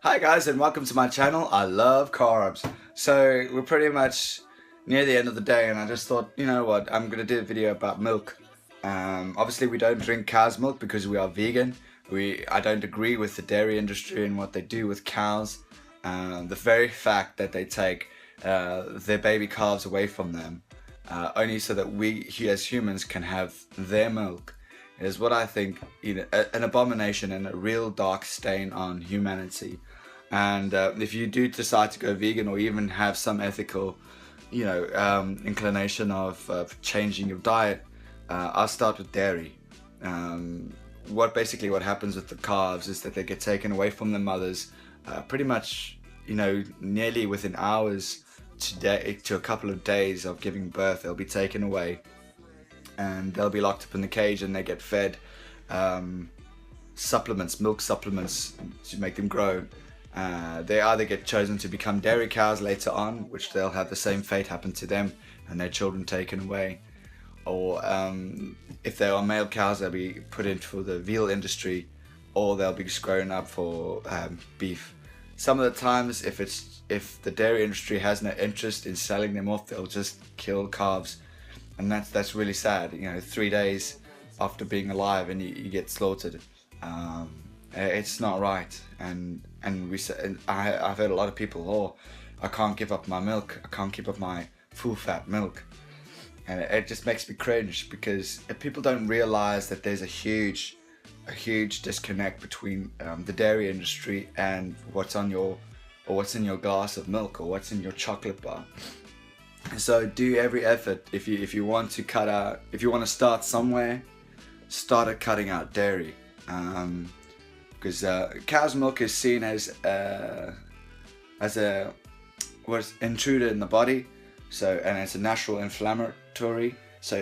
Hi guys and welcome to my channel. I love carbs. So we're pretty much near the end of the day and I just thought, you know what, I'm going to do a video about milk. Obviously we don't drink cow's milk because we are vegan. I don't agree with the dairy industry and what they do with cows. The very fact that they take their baby calves away from them only so that we as humans can have their milk is what I think, an abomination and a real dark stain on humanity. And if you do decide to go vegan or even have some ethical, inclination of changing your diet, I'll start with dairy. What happens with the calves is that they get taken away from their mothers, pretty much, nearly within hours to a couple of days of giving birth. They'll be taken away and they'll be locked up in the cage and they get fed supplements, milk supplements to make them grow. They either get chosen to become dairy cows later on, which they'll have the same fate happen to them and their children taken away, or if they are male cows, they'll be put into for the veal industry, or they'll be grown up for beef. Some of the times, if the dairy industry has no interest in selling them off, they'll just kill calves. And that's really sad. 3 days after being alive and you get slaughtered. It's not right. And I've heard a lot of people, oh, I can't give up my milk. I can't give up my full fat milk. And it just makes me cringe, because if people don't realize that there's a huge disconnect between the dairy industry and what's in your glass of milk or what's in your chocolate bar. So do every effort if you want to start somewhere, start at cutting out dairy, because cow's milk is seen as a intruder in the body, and it's a natural inflammatory, so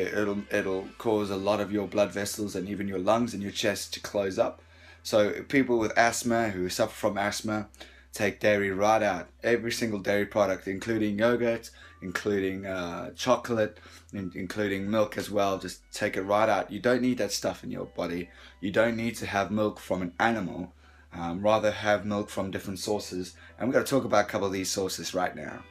it'll cause a lot of your blood vessels and even your lungs and your chest to close up. So people with asthma, who suffer from asthma, take dairy right out. Every single dairy product, including yogurt, including chocolate, including milk as well, just take it right out. You don't need that stuff in your body. You don't need to have milk from an animal. Rather have milk from different sources, and we're going to talk about a couple of these sources right now.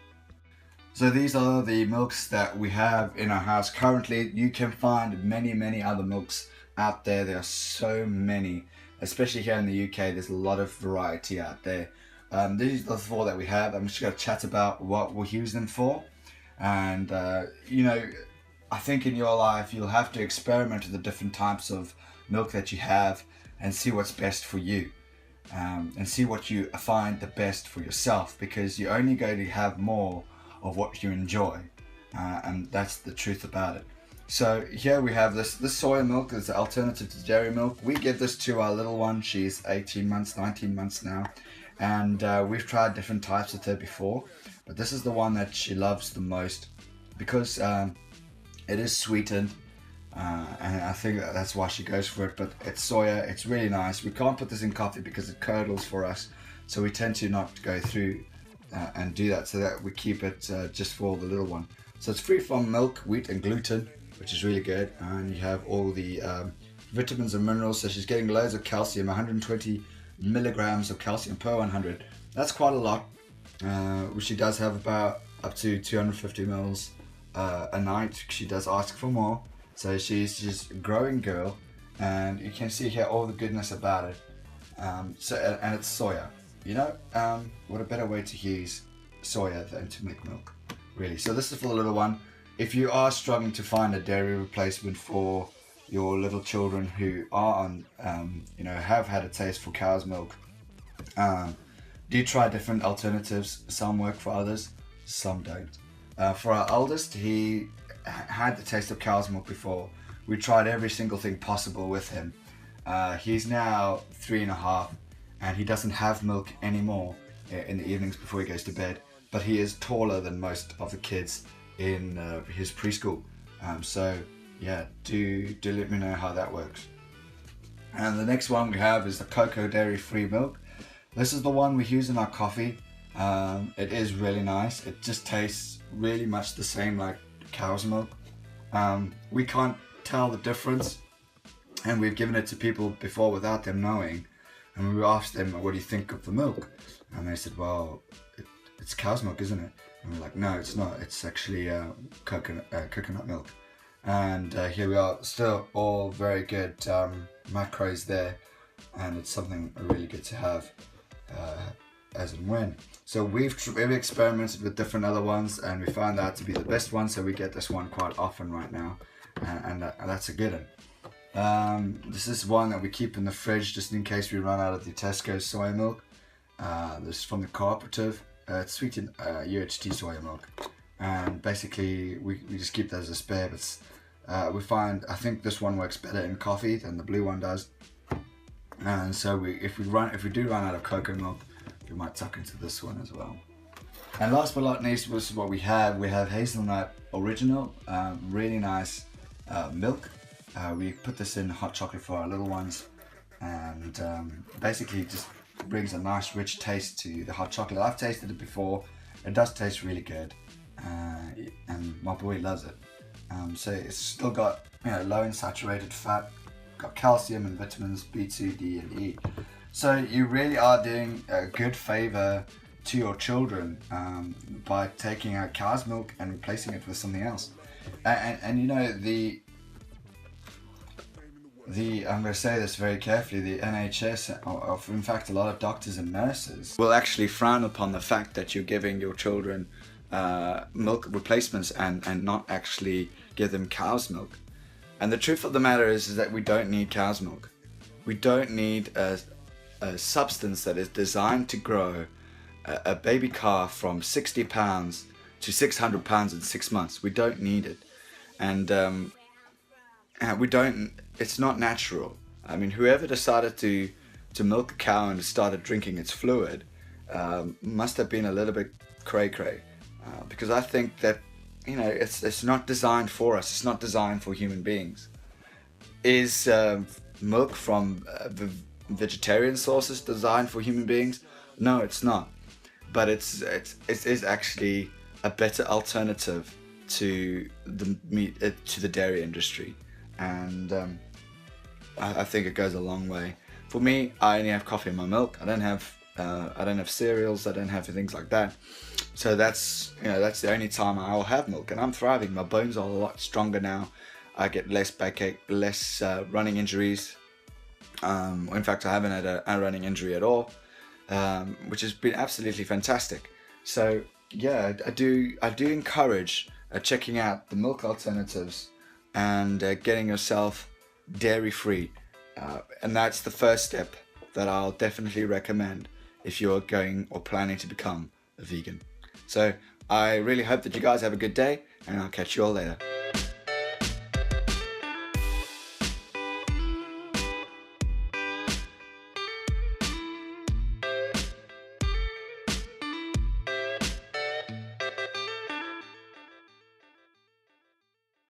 So these are the milks that we have in our house currently. You can find many other milks out there. There are so many, especially here in the UK. There's a lot of variety out there. These are the 4 that we have. I'm just going to chat about what we'll use them for. And I think in your life you'll have to experiment with the different types of milk that you have and see what's best for you, and see what you find the best for yourself, because you're only going to have more of what you enjoy, and that's the truth about it. So here we have this soya milk is the alternative to dairy milk. We give this to our little one. She's 18 months, 19 months now, and we've tried different types with her before, but this is the one that she loves the most, because it is sweetened, and I think that's why she goes for it. But it's soya, it's really nice. We can't put this in coffee because it curdles for us, so we tend to not go through and do that, so that we keep it just for the little one. So it's free from milk, wheat and gluten, which is really good, and you have all the vitamins and minerals. So she's getting loads of calcium, 120 milligrams of calcium per 100. That's quite a lot. She does have about up to 250 mils a night. She does ask for more, so she's just a growing girl, and you can see here all the goodness about it. And it's soya. What a better way to use soya than to make milk, really. So this is for the little one. If you are struggling to find a dairy replacement for your little children who are on, have had a taste for cow's milk, do try different alternatives. Some work for others, some don't. For our eldest, he had the taste of cow's milk before. We tried every single thing possible with him. He's now 3.5, and he doesn't have milk anymore in the evenings before he goes to bed, but he is taller than most of the kids in his preschool. So yeah, do let me know how that works. And the next one we have is the cocoa dairy free milk. This is the one we use in our coffee. It is really nice. It just tastes really much the same like cow's milk. We can't tell the difference, and we've given it to people before without them knowing, and we asked them, what do you think of the milk? And they said, well, it's cow's milk, isn't it? And we're like, no, it's not. It's actually coconut milk. And here we are, still all very good macros there, and it's something really good to have as and when. So we've experimented with different other ones, and we found that to be the best one. So we get this one quite often right now, and that's a good one. This is one that we keep in the fridge just in case we run out of the Tesco soy milk. This is from the cooperative. It's sweetened UHT soy milk, and basically we just keep that as a spare. But we find, I think this one works better in coffee than the blue one does. And so if we do run out of cocoa milk, we might tuck into this one as well. And last but not least, this is what we have. We have hazelnut original, really nice milk. We put this in hot chocolate for our little ones, and basically just brings a nice rich taste to the hot chocolate. I've tasted it before. It does taste really good, and my boy loves it. So it's still got, you know, low in saturated fat, got calcium and vitamins B2, D and E. So you really are doing a good favor to your children by taking out cow's milk and replacing it with something else. And you know, I'm going to say this very carefully, the NHS, or in fact a lot of doctors and nurses, will actually frown upon the fact that you're giving your children milk replacements and not actually give them cow's milk. And the truth of the matter is that we don't need cow's milk. We don't need a substance that is designed to grow a baby calf from 60 pounds to 600 pounds in 6 months. We don't need it. And it's not natural. I mean, whoever decided to milk a cow and started drinking its fluid must have been a little bit cray-cray. Because I think that, you know, it's not designed for us. It's not designed for human beings. Is milk from vegetarian sources designed for human beings? No, it's not. But it is actually a better alternative to the meat, to the dairy industry, and I think it goes a long way. For me, I only have coffee in my milk. I don't have cereals. I don't have things like that. So that's the only time I'll have milk, and I'm thriving. My bones are a lot stronger now. I get less backache, less running injuries. In fact, I haven't had a running injury at all, which has been absolutely fantastic. So yeah, I do encourage checking out the milk alternatives and getting yourself dairy free, and that's the first step that I'll definitely recommend if you're going or planning to become a vegan. So I really hope that you guys have a good day, and I'll catch you all later.